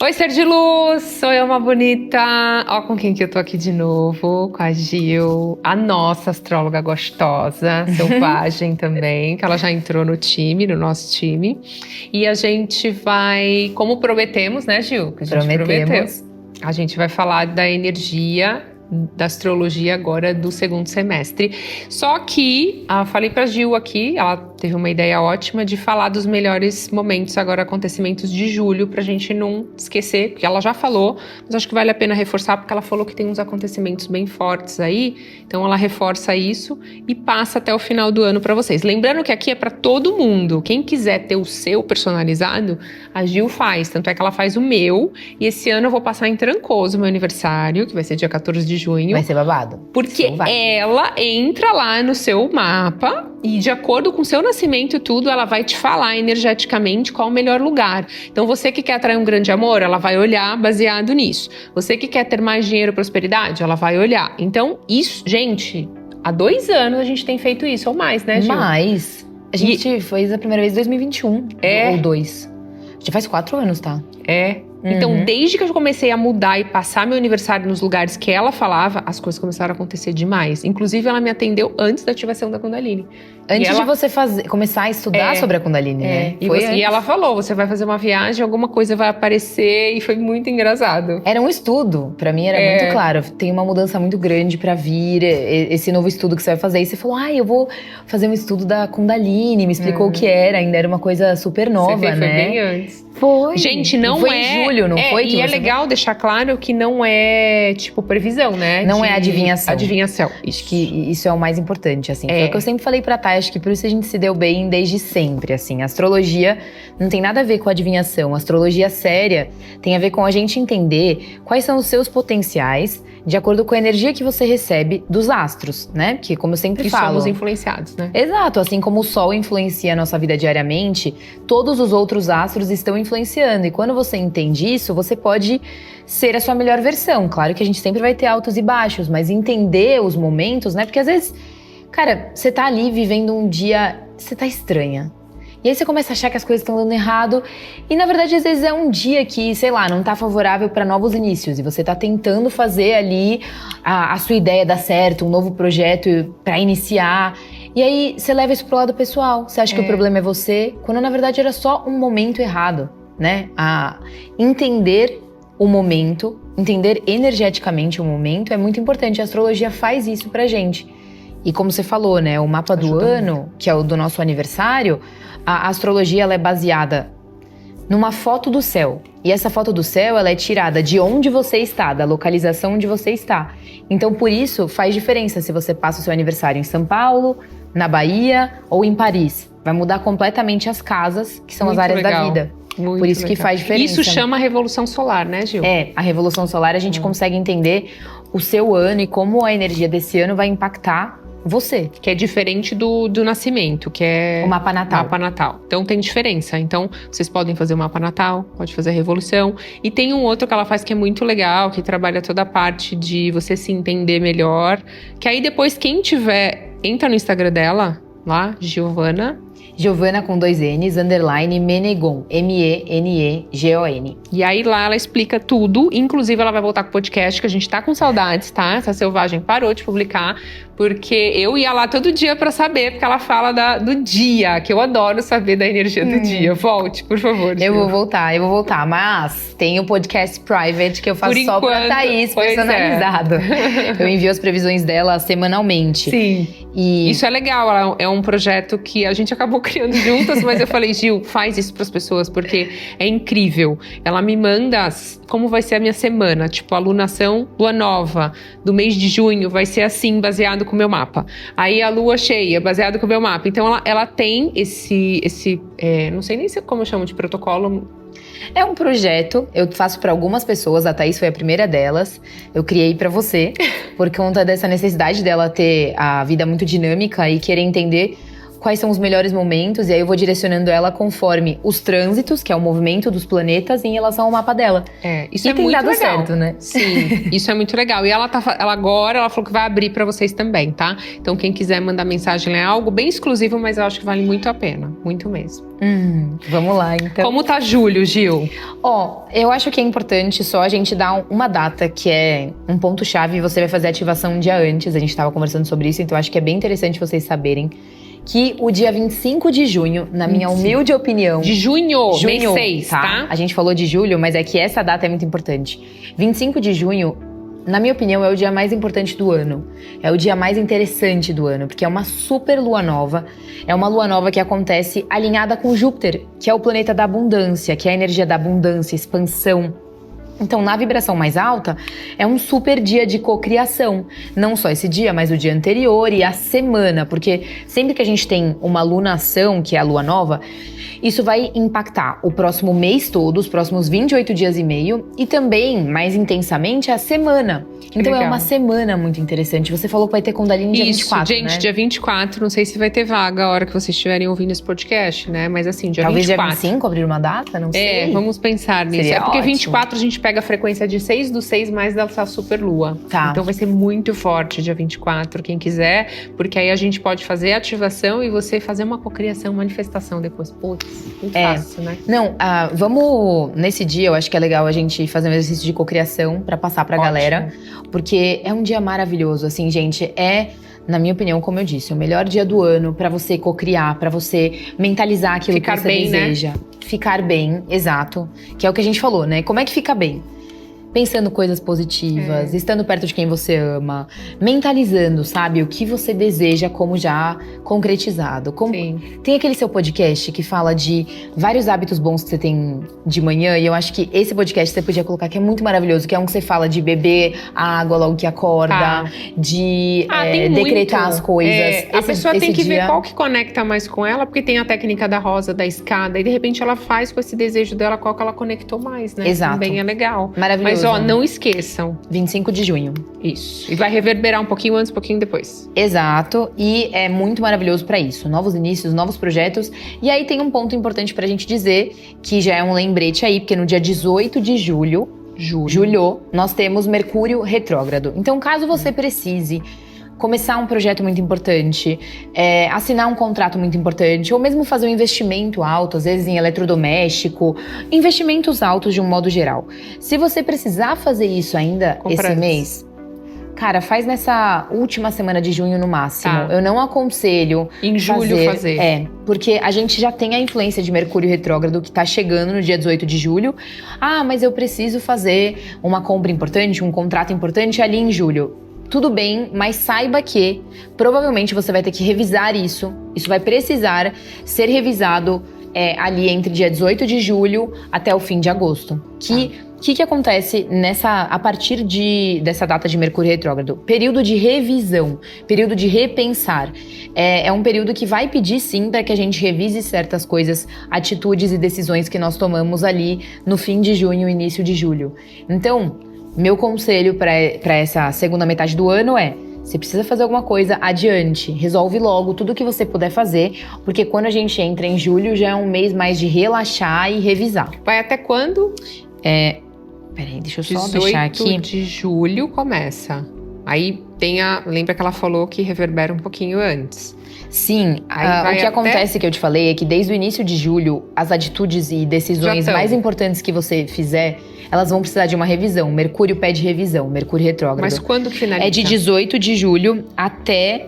Oi, ser de luz! Sou eu, uma bonita. Ó, com quem que eu tô aqui de novo? Com a Gil, a nossa astróloga gostosa, selvagem também, que ela já entrou no time, no nosso time. E a gente vai, como prometemos, né, Gil? Que a gente prometeu. A gente vai falar da energia da astrologia agora do segundo semestre. Só que, falei pra Gil aqui, ela teve uma ideia ótima de falar dos melhores momentos agora, acontecimentos de julho, pra gente não esquecer, porque ela já falou, mas acho que vale a pena reforçar, porque ela falou que tem uns acontecimentos bem fortes aí, então ela reforça isso e passa até o final do ano pra vocês. Lembrando que aqui é pra todo mundo, quem quiser ter o seu personalizado, a Gil faz, tanto é que ela faz o meu, e esse ano eu vou passar em Trancoso, meu aniversário, que vai ser dia 14 de junho. Vai ser babado. Porque ela entra lá no seu mapa e, de acordo com o seu nascimento e tudo, ela vai te falar energeticamente qual o melhor lugar. Então, você que quer atrair um grande amor, ela vai olhar baseado nisso. Você que quer ter mais dinheiro e prosperidade, ela vai olhar. Então, isso, gente, há 2 anos a gente tem feito isso, ou mais, né, Gil? Mais. A gente fez a primeira vez em 2021. Ou 2. Já faz 4 anos, tá? Então, desde que eu comecei a mudar e passar meu aniversário nos lugares que ela falava, as coisas começaram a acontecer demais. Inclusive, ela me atendeu antes da ativação da Kundalini. Antes de você começar a estudar sobre a Kundalini, né? E ela falou, você vai fazer uma viagem, alguma coisa vai aparecer, e foi muito engraçado. Era um estudo, pra mim era muito claro. Tem uma mudança muito grande pra vir, esse novo estudo que você vai fazer. E você falou, eu vou fazer um estudo da Kundalini, me explicou o que era, ainda era uma coisa super nova, né? Foi bem antes. Foi. Gente, não foi em julho, não foi? E é legal deixar claro que não é, tipo, previsão, né? Não é adivinhação. Adivinhação. Acho que isso é o mais importante, assim. Foi o que eu sempre falei pra Thay, acho que por isso a gente se deu bem desde sempre, assim. A astrologia não tem nada a ver com adivinhação. A astrologia séria tem a ver com a gente entender quais são os seus potenciais de acordo com a energia que você recebe dos astros, né? Porque, como eu sempre falo... somos influenciados, né? Exato. Assim como o Sol influencia a nossa vida diariamente, todos os outros astros estão influenciando. E quando você entende isso, você pode ser a sua melhor versão. Claro que a gente sempre vai ter altos e baixos, mas entender os momentos, né? Porque às vezes, cara, você tá ali vivendo um dia... Você tá estranha. E aí você começa a achar que as coisas estão dando errado. E na verdade, às vezes é um dia que, sei lá, não tá favorável para novos inícios. E você tá tentando fazer ali a sua ideia dar certo, um novo projeto para iniciar. E aí você leva isso pro lado pessoal. Você acha que o problema é você, quando na verdade era só um momento errado, né? A entender o momento, entender energeticamente o momento é muito importante. A astrologia faz isso pra gente. E como você falou, né, o mapa do ano, que é o do nosso aniversário, a astrologia ela é baseada numa foto do céu. E essa foto do céu, ela é tirada de onde você está, da localização onde você está. Então, por isso, faz diferença se você passa o seu aniversário em São Paulo, na Bahia ou em Paris. Vai mudar completamente as casas, que são as áreas da vida. Por isso que faz diferença. Isso chama revolução solar, né, Gil? A revolução solar, a gente consegue entender o seu ano e como a energia desse ano vai impactar você. Que é diferente do nascimento, que é... o mapa natal. Mapa natal. Então tem diferença. Então vocês podem fazer o mapa natal, pode fazer a revolução. E tem um outro que ela faz que é muito legal, que trabalha toda a parte de você se entender melhor. Que aí depois quem tiver... Entra no Instagram dela, lá, Giovana com 2 N's, _ Menegon, Menegon. E aí lá ela explica tudo, inclusive ela vai voltar com o podcast, que a gente tá com saudades, tá? Essa selvagem parou de publicar, porque eu ia lá todo dia pra saber, porque ela fala do dia, que eu adoro saber da energia do dia. Volte, por favor. Eu vou voltar, mas tem o podcast private que eu faço só pra Thaís, personalizado. Eu envio as previsões dela semanalmente. Sim. E isso é legal, é um projeto que a gente acabou criando juntas, mas eu falei, Gil, faz isso pras pessoas, porque é incrível. Ela me manda como vai ser a minha semana, tipo, a lunação, lua nova, do mês de junho, vai ser assim, baseado com o meu mapa. Aí a lua cheia, baseado com o meu mapa. Então ela tem esse não sei nem como eu chamo de protocolo. É um projeto, eu faço para algumas pessoas, a Thaís foi a primeira delas. Eu criei para você, por conta dessa necessidade dela ter a vida muito dinâmica e querer entender quais são os melhores momentos, e aí eu vou direcionando ela conforme os trânsitos, que é o movimento dos planetas, em relação ao mapa dela. Isso E é tem muito dado legal. certo, né? Sim, isso é muito legal. E ela agora, ela falou que vai abrir pra vocês também, tá? Então quem quiser mandar mensagem é algo bem exclusivo, mas eu acho que vale muito a pena, muito mesmo. Vamos lá, então. Como tá julho, Gil? Eu acho que é importante só a gente dar uma data que é um ponto-chave e você vai fazer a ativação um dia antes. A gente tava conversando sobre isso, então acho que é bem interessante vocês saberem que o dia 25 de junho, na minha humilde opinião… De junho, mês 6, tá? A gente falou de julho, mas é que essa data é muito importante. 25 de junho, na minha opinião, é o dia mais importante do ano. É o dia mais interessante do ano, porque é uma super lua nova. É uma lua nova que acontece alinhada com Júpiter, que é o planeta da abundância, que é a energia da abundância, expansão. Então, na vibração mais alta, é um super dia de cocriação. Não só esse dia, mas o dia anterior e a semana. Porque sempre que a gente tem uma lunação, que é a lua nova, isso vai impactar o próximo mês todo, os próximos 28 dias e meio. E também, mais intensamente, a semana. Então legal. É uma semana muito interessante. Você falou que vai ter Kundalini dia 24, gente, né? dia 24, não sei se vai ter vaga a hora que vocês estiverem ouvindo esse podcast, né? Mas assim, dia Talvez 24. dia 25 abrir uma data, não sei. Vamos pensar nisso. Seria Porque ótimo. 24 a gente pega a frequência de 6/6 mais dessa super lua. Tá. Então vai ser muito forte dia 24, quem quiser, porque aí a gente pode fazer a ativação e você fazer uma cocriação, manifestação depois. Putz, muito fácil, né? Não, vamos… Nesse dia, eu acho que é legal a gente fazer um exercício de cocriação pra passar pra galera. Porque é um dia maravilhoso, assim, gente. Na minha opinião, como eu disse, o melhor dia do ano pra você cocriar, pra você mentalizar aquilo Ficar que você bem, deseja. né? Ficar bem, exato. Que é o que a gente falou, né? Como é que fica bem? Pensando coisas positivas, estando perto de quem você ama, mentalizando, sabe, o que você deseja como já concretizado. Sim. Tem aquele seu podcast que fala de vários hábitos bons que você tem de manhã, e eu acho que esse podcast você podia colocar, que é muito maravilhoso, que é um que você fala de beber água logo que acorda, de tem decretar muito. as coisas. A pessoa tem que ver dia… qual que conecta mais com ela, porque tem a técnica da rosa, da escada, e de repente ela faz com esse desejo dela qual que ela conectou mais, né? Exato. Também é legal. Maravilhoso. Mas não esqueçam. 25 de junho. Isso. E vai reverberar um pouquinho antes, um pouquinho depois. Exato, e é muito maravilhoso pra isso. Novos inícios, novos projetos. E aí tem um ponto importante pra gente dizer, que já é um lembrete aí, porque no dia 18 de julho, nós temos Mercúrio retrógrado. Então, caso você precise começar um projeto muito importante, assinar um contrato muito importante, ou mesmo fazer um investimento alto, às vezes em eletrodoméstico, investimentos altos de um modo geral. Se você precisar fazer isso ainda esse mês, cara, faz nessa última semana de junho no máximo. Tá. Eu não aconselho em julho fazer. Porque a gente já tem a influência de Mercúrio retrógrado que tá chegando no dia 18 de julho. Ah, mas eu preciso fazer uma compra importante, um contrato importante ali em julho. Tudo bem, mas saiba que provavelmente você vai ter que revisar isso. Isso vai precisar ser revisado ali entre dia 18 de julho até o fim de agosto. O que acontece a partir dessa data de Mercúrio retrógrado? Período de revisão, período de repensar. É um período que vai pedir sim para que a gente revise certas coisas, atitudes e decisões que nós tomamos ali no fim de junho, início de julho. Então, meu conselho para essa segunda metade do ano você precisa fazer alguma coisa, adiante. Resolve logo tudo que você puder fazer, porque quando a gente entra em julho, já é um mês mais de relaxar e revisar. Vai até quando? Peraí, deixa eu só deixar aqui. 18 de julho começa. Aí lembra que ela falou que reverbera um pouquinho antes. Sim, o que acontece que eu te falei é que desde o início de julho, as atitudes e decisões mais importantes que você fizer, elas vão precisar de uma revisão. Mercúrio pede revisão, Mercúrio retrógrado. Mas quando que finaliza? É de 18 de julho até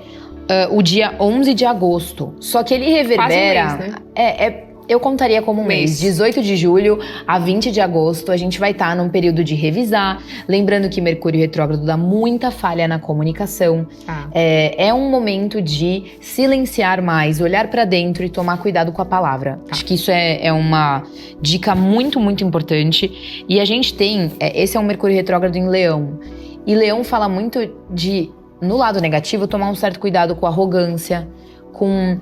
o dia 11 de agosto. Só que ele reverbera… Quase um mês, né? Eu contaria como um mês. 18 de julho a 20 de agosto, a gente vai estar num período de revisar. Lembrando que Mercúrio retrógrado dá muita falha na comunicação. É um momento de silenciar mais, olhar pra dentro e tomar cuidado com a palavra. Acho que isso é uma dica muito, muito importante. E a gente tem… esse é um Mercúrio retrógrado em Leão. E Leão fala muito no lado negativo, tomar um certo cuidado com a arrogância, com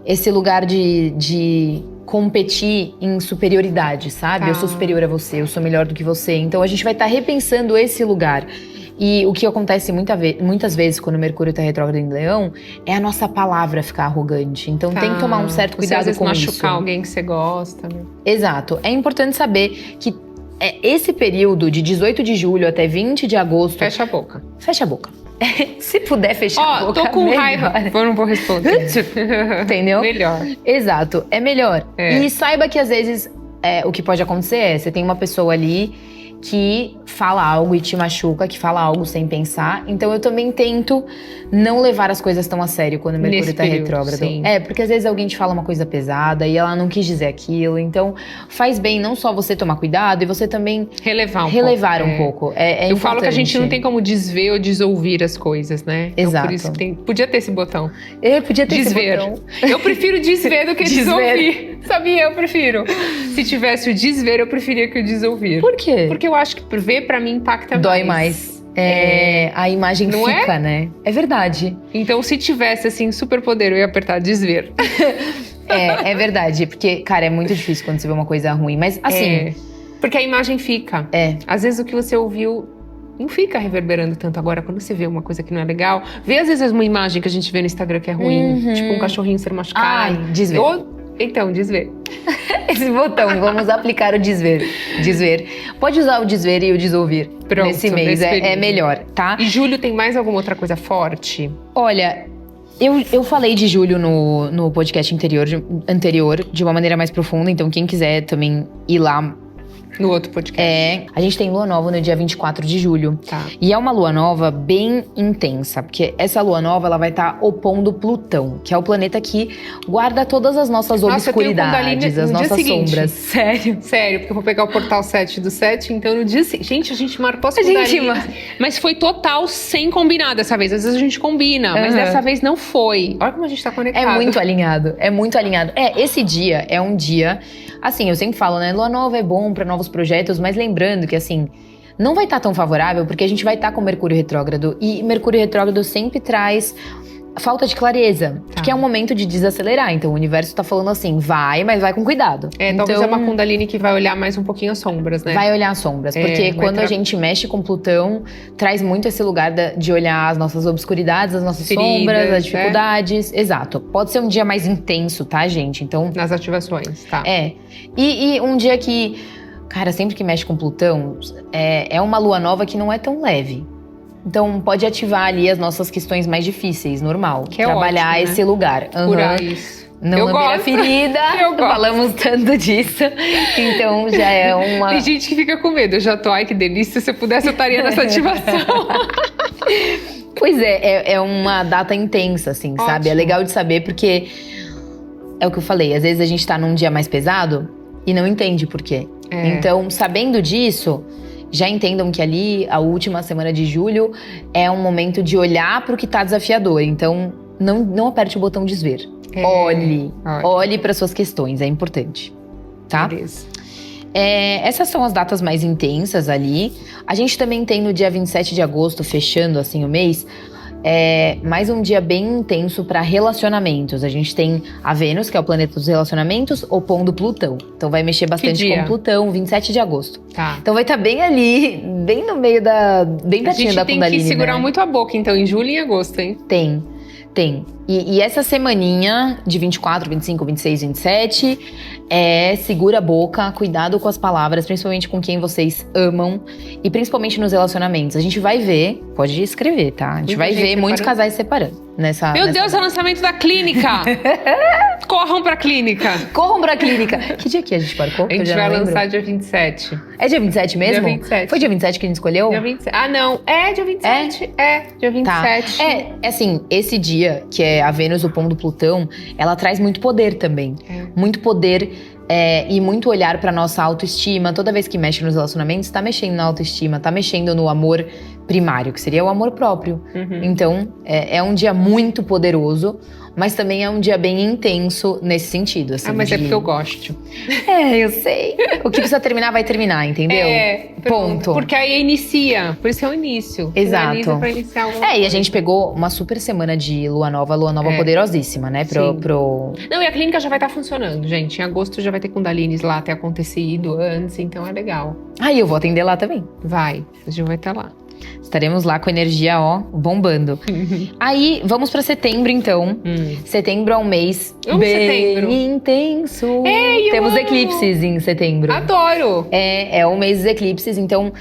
esse lugar de competir em superioridade, sabe? Tá. Eu sou superior a você, eu sou melhor do que você. Então a gente vai estar repensando esse lugar. E o que acontece muitas vezes quando o Mercúrio tá retrógrado em Leão é a nossa palavra ficar arrogante. Então tem que tomar um certo Você, cuidado às vezes, com machucar isso. alguém que você gosta, né? Exato. É importante saber que esse período de 18 de julho até 20 de agosto… Fecha a boca. Fecha a boca. Se puder fechar a boca, tô com melhor. raiva. Eu não vou responder. Entendeu? Melhor. Exato, é melhor. E saiba que às vezes o que pode acontecer é, você tem uma pessoa ali que fala algo e te machuca, que fala algo sem pensar. Então eu também tento não levar as coisas tão a sério quando o Mercúrio tá retrógrado. Sim. Porque às vezes alguém te fala uma coisa pesada e ela não quis dizer aquilo. Então faz bem não só você tomar cuidado, e você também relevar um pouco. É eu falo que a gente importante. não tem como desver ou desouvir as coisas, né? Então, Exato. por isso podia ter esse botão. Podia ter Desver. esse botão. Eu prefiro desver do que Desver. desouvir. Sabia? Eu prefiro. Se tivesse o desver, eu preferia que o desouvir. Por quê? Porque eu acho que ver pra mim impacta Dói mais. A imagem Não fica, né? É verdade. Então, se tivesse, assim, superpoder, eu ia apertar desver. É verdade. Porque, cara, é muito difícil quando você vê uma coisa ruim. Mas, assim… Porque a imagem fica. Às vezes o que você ouviu não fica reverberando tanto. Agora, quando você vê uma coisa que não é legal… Vê, às vezes, uma imagem que a gente vê no Instagram que é ruim. Tipo, um cachorrinho ser machucado. Ai, desver. Então, desver. Esse botão, vamos aplicar o desver. Desver. Pode usar o desver e o desouvir. Pronto, nesse mês, é melhor, tá? E julho tem mais alguma outra coisa forte? Olha, eu falei de julho no podcast anterior, de uma maneira mais profunda. Então, quem quiser também ir lá… No outro podcast. A gente tem lua nova no dia 24 de julho. Tá. E é uma lua nova bem intensa, porque essa lua nova ela vai estar opondo Plutão, que é o planeta que guarda todas as nossas obscuridades, as nossas sombras. Sério? Sério, porque eu vou pegar o portal 7 do 7, então no dia seguinte… Gente, a gente marcou as Kundalinis. Mas foi total sem combinar dessa vez. Às vezes a gente combina, mas dessa vez não foi. Olha como a gente tá conectado. É muito alinhado, é muito alinhado. Esse dia é um dia… Assim, eu sempre falo, né? Lua nova é bom para novos projetos, mas lembrando que, assim, não vai estar tão favorável porque a gente vai estar com Mercúrio retrógrado. E Mercúrio retrógrado sempre traz falta de clareza, que é um momento de desacelerar. Então o universo tá falando assim, mas vai com cuidado. Talvez é uma Kundalini que vai olhar mais um pouquinho as sombras, né? Vai olhar as sombras, porque quando a gente mexe com Plutão, traz muito esse lugar de olhar as nossas obscuridades, as nossas sombras, as dificuldades. Exato. Pode ser um dia mais intenso, tá, gente? Então… Nas ativações, tá. E um dia que… Cara, sempre que mexe com Plutão, é uma lua nova que não é tão leve. Então, pode ativar ali as nossas questões mais difíceis, normal. Que é trabalhar ótimo, né? esse lugar. Curar isso. Não lamber a ferida. Falamos tanto disso. Então, já é uma… Tem gente que fica com medo. Eu já tô, ai que delícia. Se eu pudesse, eu estaria nessa ativação. Pois é uma data intensa, assim, sabe? É legal de saber porque… É o que eu falei, às vezes a gente tá num dia mais pesado e não entende por quê. Então, sabendo disso… Já entendam que ali, a última semana de julho, é um momento de olhar para o que tá desafiador. Então, não aperte o botão desver. Olhe para suas questões, é importante. Tá? Beleza. Essas são as datas mais intensas ali. A gente também tem no dia 27 de agosto, fechando assim o mês, mais um dia bem intenso para relacionamentos. A gente tem a Vênus, que é o planeta dos relacionamentos, opondo Plutão. Então vai mexer bastante com Plutão, 27 de agosto. Tá. Então vai estar bem ali, bem no meio bem pertinho da Kundalini. A gente tem que segurar muito a boca, então, em julho e em agosto, hein? Tem. E essa semaninha de 24, 25, 26, 27, segura a boca, cuidado com as palavras, principalmente com quem vocês amam e principalmente nos relacionamentos. A gente vai ver, pode escrever, tá? A gente vai ver muitos casais separando. Meu Deus, é o lançamento da clínica! Corram pra clínica! Corram pra clínica! Que dia que a gente marcou? A gente vai lançar dia 27. É dia 27 mesmo? Dia 27. Foi dia 27 que a gente escolheu? Dia 27. Ah, não. É dia 27. Dia 27. Tá. Assim, esse dia, que é a Vênus opondo Plutão, ela traz muito poder também. Muito poder e muito olhar pra nossa autoestima. Toda vez que mexe nos relacionamentos, tá mexendo na autoestima, tá mexendo no amor primário, que seria o amor próprio. Então, é um dia muito poderoso, mas também é um dia bem intenso nesse sentido. Assim, mas é porque eu gosto. Eu sei. O que precisa terminar, vai terminar, entendeu? Ponto. Porque aí inicia. Por isso é o início. Exato. Finaliza pra iniciar alguma coisa. E a gente pegou uma super semana de lua nova poderosíssima, né? Não, e a clínica já vai estar funcionando, gente. Em agosto já vai ter Kundalinis lá, ter acontecido antes, então é legal. Aí eu vou atender lá também. Vai, a gente vai estar lá. Estaremos lá com energia, bombando. Aí, vamos pra setembro, então. Setembro é um mês bem intenso. Temos eclipses em setembro. Adoro! É o mês dos eclipses, então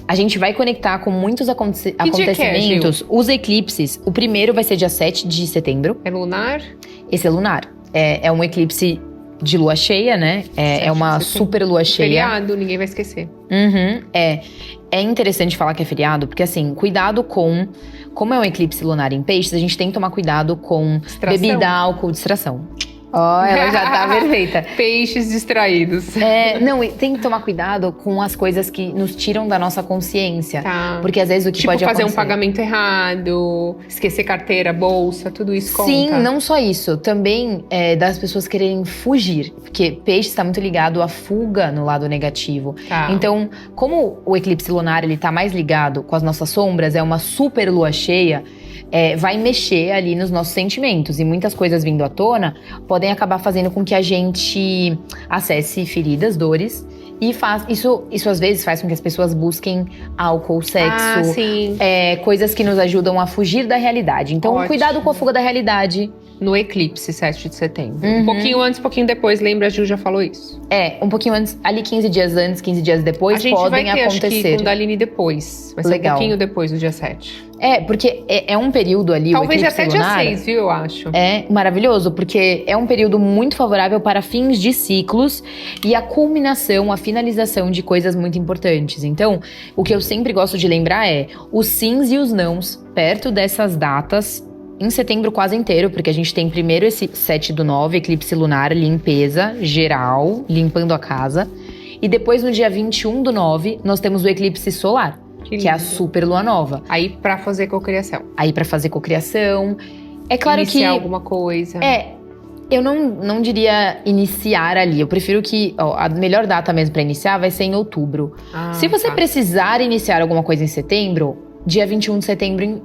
a gente vai conectar com muitos acontecimentos. Os eclipses, o primeiro vai ser dia 7 de setembro. É lunar? Esse é lunar. É um eclipse de lua cheia, né? É uma super lua cheia. Feriado, ninguém vai esquecer. É interessante falar que é feriado, porque assim, cuidado com... Como é um eclipse lunar em peixes, a gente tem que tomar cuidado com bebida, álcool, distração. Ela já tá perfeita. Peixes distraídos. Não, tem que tomar cuidado com as coisas que nos tiram da nossa consciência. Tá. Porque às vezes o que pode fazer acontecer... um pagamento errado, esquecer carteira, bolsa, tudo isso conta. Sim, não só isso. Também das pessoas quererem fugir. Porque peixe está muito ligado à fuga no lado negativo. Tá. Então, como o eclipse lunar ele tá mais ligado com as nossas sombras, é uma super lua cheia, vai mexer ali nos nossos sentimentos. E muitas coisas vindo à tona podem acabar fazendo com que a gente acesse feridas, dores. E isso às vezes faz com que as pessoas busquem álcool, sexo, coisas que nos ajudam a fugir da realidade. Então, cuidado com a fuga da realidade. No eclipse, 7 de setembro. Um pouquinho antes, um pouquinho depois, lembra, a Gil já falou isso. Um pouquinho antes, ali 15 dias antes, 15 dias depois, podem acontecer. A gente vai ter, acho que, Kundalini depois. Vai ser um pouquinho depois do dia 7. Porque é um período ali, talvez o eclipse até lunar, dia 6, viu, eu acho. É maravilhoso, porque é um período muito favorável para fins de ciclos e a culminação, a finalização de coisas muito importantes. Então, o que eu sempre gosto de lembrar é os sims e os nãos perto dessas datas, em setembro quase inteiro, porque a gente tem primeiro esse 7/9, eclipse lunar, limpeza geral, limpando a casa. E depois, no dia 21/9, nós temos o eclipse solar, que é a super lua nova. Aí pra fazer cocriação. É claro iniciar alguma coisa. Eu não diria iniciar ali. Eu prefiro que a melhor data mesmo pra iniciar vai ser em outubro. Se você precisar iniciar alguma coisa em setembro, dia 21 de setembro...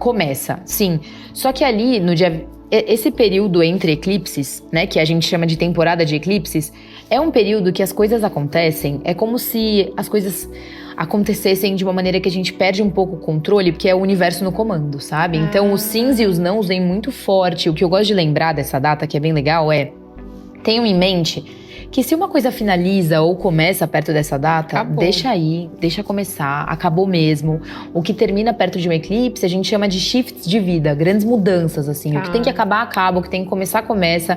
Começa, sim. Só que ali, no dia... Esse período entre eclipses, né, que a gente chama de temporada de eclipses, é um período que as coisas acontecem, é como se as coisas acontecessem de uma maneira que a gente perde um pouco o controle, porque é o universo no comando, sabe? Então, os sims e os nãos vêm muito forte. O que eu gosto de lembrar dessa data, que é bem legal, tenham em mente que se uma coisa finaliza ou começa perto dessa data, deixa aí, deixa começar, acabou mesmo. O que termina perto de um eclipse, a gente chama de shifts de vida, grandes mudanças, assim. O que tem que acabar, acaba, o que tem que começar, começa.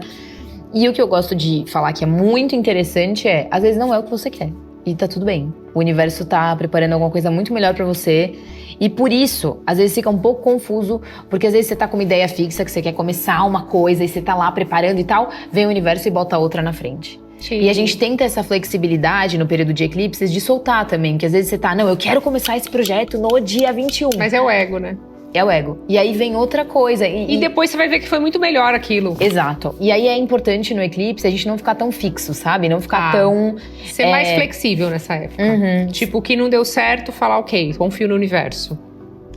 E o que eu gosto de falar que é muito interessante às vezes não é o que você quer. E tá tudo bem. O universo tá preparando alguma coisa muito melhor pra você. E por isso, às vezes fica um pouco confuso, porque às vezes você tá com uma ideia fixa, que você quer começar uma coisa e você tá lá preparando e tal, vem o universo e bota outra na frente. Sim. E a gente tenta essa flexibilidade no período de eclipses de soltar também, que às vezes você tá, não, eu quero começar esse projeto no dia 21. Mas é o ego, né? É o ego. E aí vem outra coisa. E depois você vai ver que foi muito melhor aquilo. Exato. E aí é importante no eclipse a gente não ficar tão fixo, sabe? Não ficar tão... Ser mais flexível nessa época. Tipo, o que não deu certo, falar, ok, confio no universo.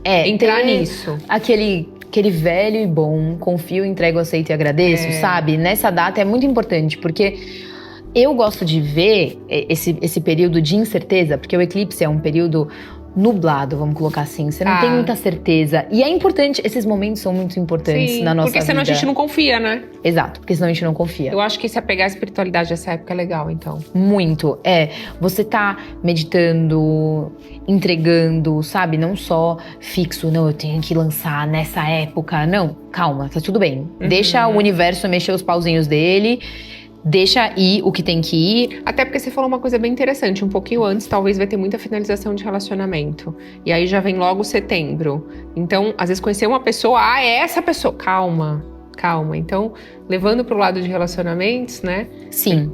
Entrar nisso. Aquele velho e bom, confio, entrego, aceito e agradeço, sabe? Nessa data é muito importante, porque... Eu gosto de ver esse período de incerteza, porque o eclipse é um período nublado, vamos colocar assim. Você não tem muita certeza. E é importante, esses momentos são muito importantes na nossa vida. Porque senão a gente não confia, né? Exato, porque senão a gente não confia. Eu acho que se apegar à espiritualidade nessa época é legal, então. Muito, Você tá meditando, entregando, sabe? Não só fixo, não, eu tenho que lançar nessa época. Não, calma, tá tudo bem. Deixa o universo mexer os pauzinhos dele. Deixa ir o que tem que ir. Até porque você falou uma coisa bem interessante. Um pouquinho antes, talvez vai ter muita finalização de relacionamento. E aí já vem logo setembro. Então, às vezes conhecer uma pessoa, é essa pessoa. Calma, calma. Então, levando pro lado de relacionamentos, né? Sim.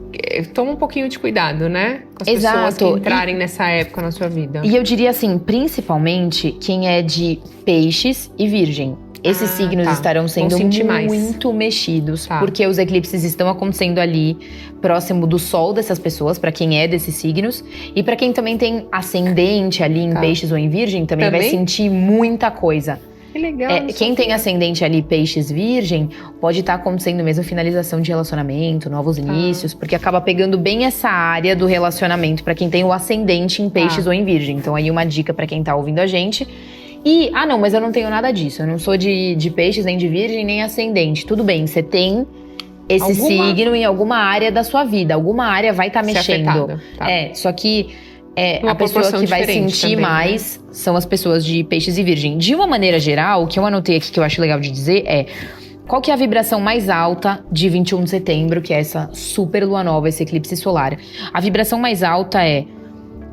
Toma um pouquinho de cuidado, né? Com as Exato. pessoas que entrarem nessa época na sua vida. E eu diria assim, principalmente quem é de peixes e virgem. Esses signos estarão sendo muito mexidos, porque os eclipses estão acontecendo ali, próximo do sol dessas pessoas, para quem é desses signos. E para quem também tem ascendente ali em peixes ou em virgem, também vai sentir muita coisa. Que legal. Quem tem ascendente ali, peixes, virgem, pode estar acontecendo mesmo finalização de relacionamento, novos inícios, porque acaba pegando bem essa área do relacionamento para quem tem o ascendente em peixes ou em virgem. Então aí uma dica para quem tá ouvindo a gente. E, não, mas eu não tenho nada disso. Eu não sou de peixes, nem de virgem, nem ascendente. Tudo bem, você tem esse signo em alguma área da sua vida. Alguma área vai estar mexendo. Só que a pessoa que vai sentir também, mais são as pessoas de peixes e virgem. De uma maneira geral, o que eu anotei aqui que eu acho legal de dizer é: qual que é a vibração mais alta de 21 de setembro, que é essa super lua nova, esse eclipse solar? A vibração mais alta é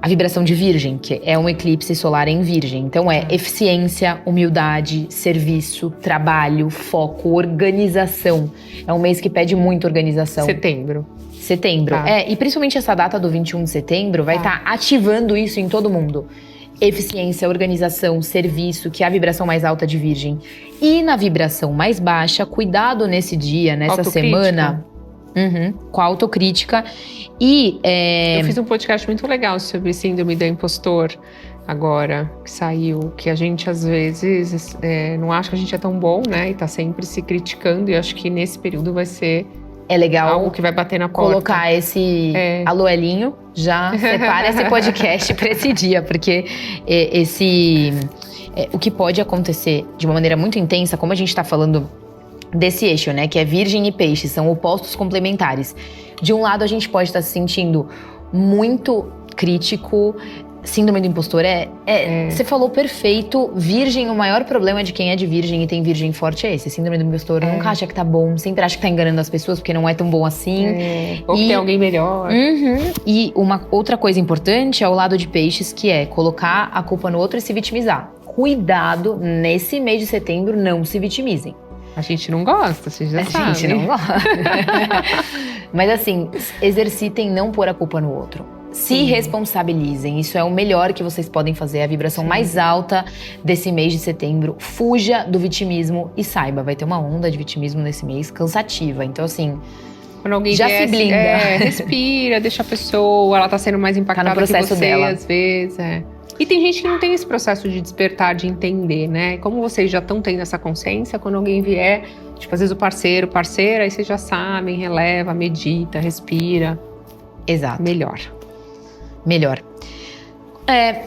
a vibração de Virgem, que é um eclipse solar em Virgem. Então é eficiência, humildade, serviço, trabalho, foco, organização. É um mês que pede muita organização. Setembro. E principalmente essa data do 21 de setembro vai estar ativando isso em todo mundo. Eficiência, organização, serviço, que é a vibração mais alta de Virgem. E na vibração mais baixa, cuidado nesse dia, nessa semana. Com a autocrítica. E eu fiz um podcast muito legal sobre síndrome do impostor agora, que saiu, que a gente às vezes não acha que a gente é tão bom, né? E tá sempre se criticando, e acho que nesse período vai ser legal algo que vai bater na porta. Colocar esse aluelinho, já separa esse podcast para esse dia, porque o que pode acontecer de uma maneira muito intensa, como a gente tá falando desse eixo, né, que é Virgem e Peixe, são opostos complementares. De um lado, a gente pode estar se sentindo muito crítico. Síndrome do impostor você falou perfeito. Virgem, o maior problema de quem é de Virgem e tem Virgem forte é esse. Síndrome do impostor nunca acha que tá bom, sempre acha que tá enganando as pessoas porque não é tão bom assim. Ou que tem alguém melhor. E uma outra coisa importante é o lado de Peixes, que é colocar a culpa no outro e se vitimizar. Cuidado, nesse mês de setembro, não se vitimizem. A gente não gosta, vocês já sabem. A gente não gosta. Mas assim, exercitem não pôr a culpa no outro. Se responsabilizem, isso é o melhor que vocês podem fazer, a vibração mais alta desse mês de setembro. Fuja do vitimismo e saiba, vai ter uma onda de vitimismo nesse mês cansativa. Então assim, quando alguém já se blinda. Respira, deixa a pessoa, ela tá sendo mais impactada no processo que você, dela. Às vezes, E tem gente que não tem esse processo de despertar, de entender, né? Como vocês já estão tendo essa consciência, quando alguém vier, tipo, às vezes o parceiro, parceira, aí vocês já sabem, releva, medita, respira. Exato. Melhor.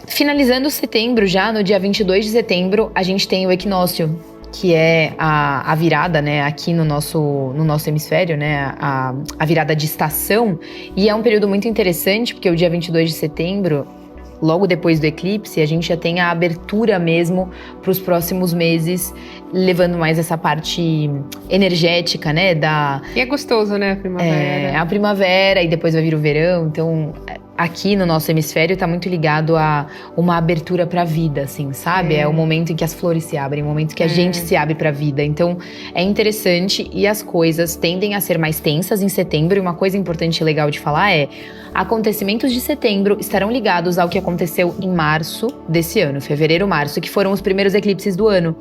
Finalizando setembro já, no dia 22 de setembro, a gente tem o equinócio, que é a virada, né, aqui no nosso hemisfério, né, a virada de estação. E é um período muito interessante, porque o dia 22 de setembro, logo depois do eclipse, a gente já tem a abertura mesmo para os próximos meses, levando mais essa parte energética, né, E é gostoso, né, a primavera. A primavera, e depois vai vir o verão, então aqui no nosso hemisfério tá muito ligado a uma abertura pra vida, assim, sabe? É o momento em que as flores se abrem, o momento que a gente se abre pra vida. Então, é interessante, e as coisas tendem a ser mais tensas em setembro. E uma coisa importante e legal de falar é: acontecimentos de setembro estarão ligados ao que aconteceu em março desse ano, fevereiro, março, que foram os primeiros eclipses do ano.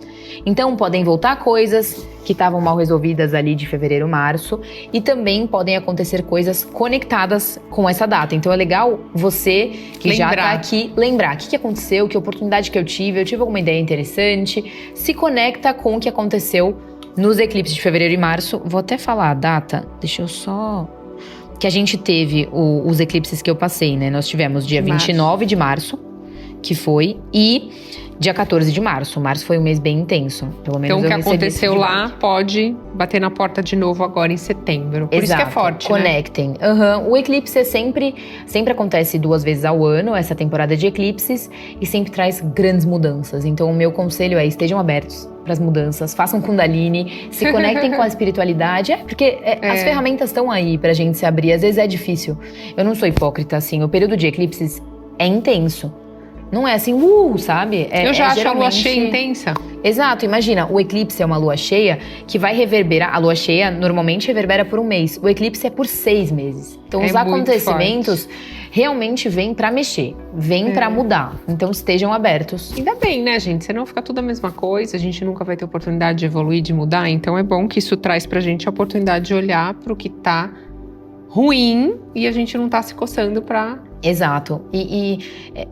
Então, podem voltar coisas que estavam mal resolvidas ali de fevereiro, março, e também podem acontecer coisas conectadas com essa data. Então é legal você que já tá aqui lembrar o que aconteceu, que oportunidade que eu tive alguma ideia interessante, se conecta com o que aconteceu nos eclipses de fevereiro e março. Vou até falar a data, deixa eu só... Que a gente teve os eclipses que eu passei, né? Nós tivemos dia 29 de março, que foi, e dia 14 de março. Março foi um mês bem intenso. Pelo menos então, o que aconteceu lá pode bater na porta de novo agora em setembro. Por isso que é forte, conectem. Né? O eclipse sempre acontece 2 vezes ao ano, essa temporada de eclipses, e sempre traz grandes mudanças. Então, o meu conselho é: estejam abertos para as mudanças, façam Kundalini, se conectem com a espiritualidade. Porque as ferramentas estão aí pra gente se abrir. Às vezes é difícil. Eu não sou hipócrita, assim. O período de eclipses é intenso. Não é assim, sabe? Eu já acho a lua geralmente... cheia intensa. Exato, imagina, o eclipse é uma lua cheia que vai reverberar. A lua cheia normalmente reverbera por um mês, o eclipse é por 6 meses. Então os acontecimentos realmente vêm pra mexer, vêm pra mudar. Então estejam abertos. Ainda bem, né, gente? Senão fica tudo a mesma coisa, a gente nunca vai ter oportunidade de evoluir, de mudar. Então é bom que isso traz pra gente a oportunidade de olhar pro que tá ruim e a gente não tá se coçando pra... Exato. E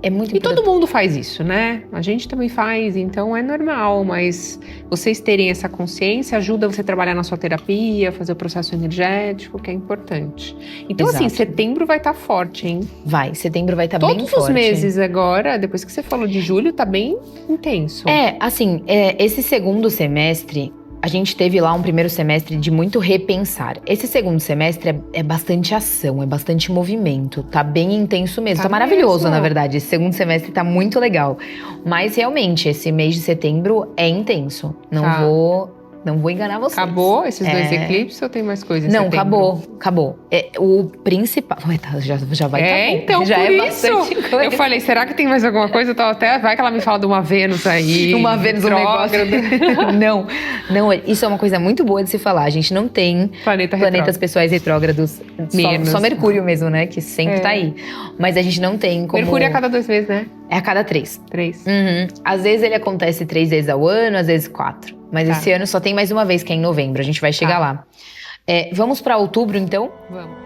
é muito importante. E todo mundo faz isso, né? A gente também faz, então é normal, mas vocês terem essa consciência ajuda você a trabalhar na sua terapia, fazer o processo energético, que é importante. Então, assim, setembro vai estar forte, hein? Vai, setembro vai estar bem forte. Todos os meses agora, depois que você falou de julho, tá bem intenso. Assim, esse segundo semestre, a gente teve lá um primeiro semestre de muito repensar. Esse segundo semestre é bastante ação, é bastante movimento. Tá bem intenso mesmo. Tá maravilhoso, na verdade. Esse segundo semestre tá muito legal. Mas realmente, esse mês de setembro é intenso. Não vou enganar vocês. Acabou esses 2 eclipses ou tem mais coisa em setembro? Acabou. O principal... Já vai tá bom. Então, já por é isso. Bastante coisa. Eu falei, será que tem mais alguma coisa? Eu tava até... Vai que ela me fala de uma Vênus aí. Uma Vênus, um negócio. Não, isso é uma coisa muito boa de se falar. A gente não tem planetas pessoais retrógrados. Só Mercúrio mesmo, né? Que sempre tá aí. Mas a gente não tem como... Mercúrio é a cada 2 meses, né? É a cada 3. 3. Às vezes ele acontece 3 vezes ao ano, às vezes 4. Mas esse ano só tem mais uma vez, que é em novembro. A gente vai chegar lá. Vamos pra outubro, então? Vamos.